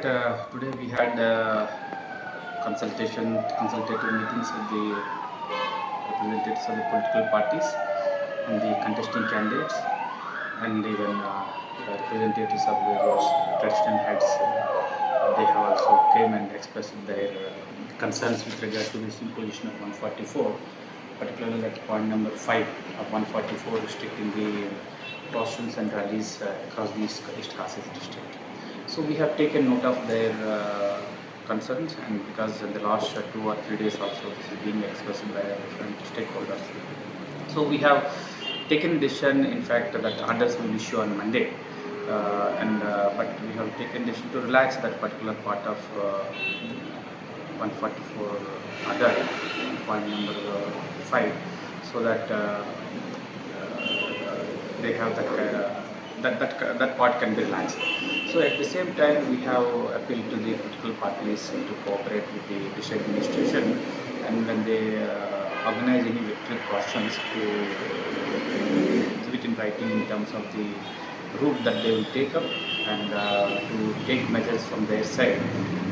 today we had consultative meetings with the representatives of the political parties and the contesting candidates, and even the representatives of the various traditional heads. They have also came and expressed their concerns with regard to this imposition of 144, particularly that point number 5 of 144 restricting the processions and rallies across the East Kasif district. So we have taken note of their concerns, and because in the last 2 or 3 days also this is being expressed by different stakeholders. So we have taken decision, in fact, that orders will issue on Monday, but we have taken decision to relax that particular part of 144 order, point number 5, so that they have that part can be relaxed. So at the same time, we have appealed to the political parties to cooperate with the district administration, and when they organize any victory processions, to exhibit in writing in terms of the route that they will take up, and to take measures from their side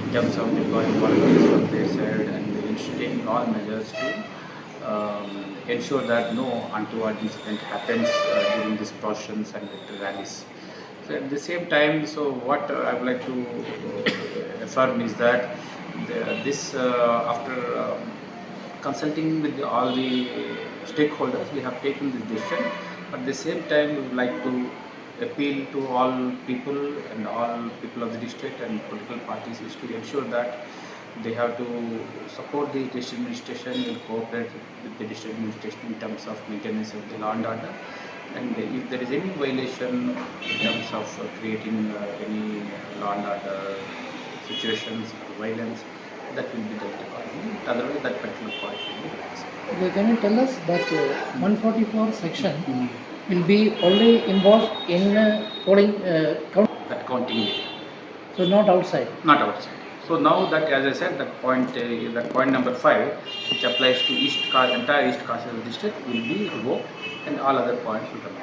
in terms of deploying volunteers from their side, and taking all measures to ensure that no untoward incident happens during these processions and rallies. So at the same time, so what I would like to affirm is that after consulting with all the stakeholders, we have taken this decision. But at the same time, we would like to appeal to all people and all people of the district and political parties is to ensure that they have to support the district administration and cooperate with the district administration in terms of maintenance of the law and order. And if there is any violation in terms of creating any law and order situations or violence, that will be dealt accordingly. Otherwise, that particular point will be relaxed. Okay, can you tell us that 144 section will be only involved in polling that counting, so not outside? Not outside. So now that, as I said, that point number 5, which applies to entire East Kasif district, will be revoked, and all other points will remain.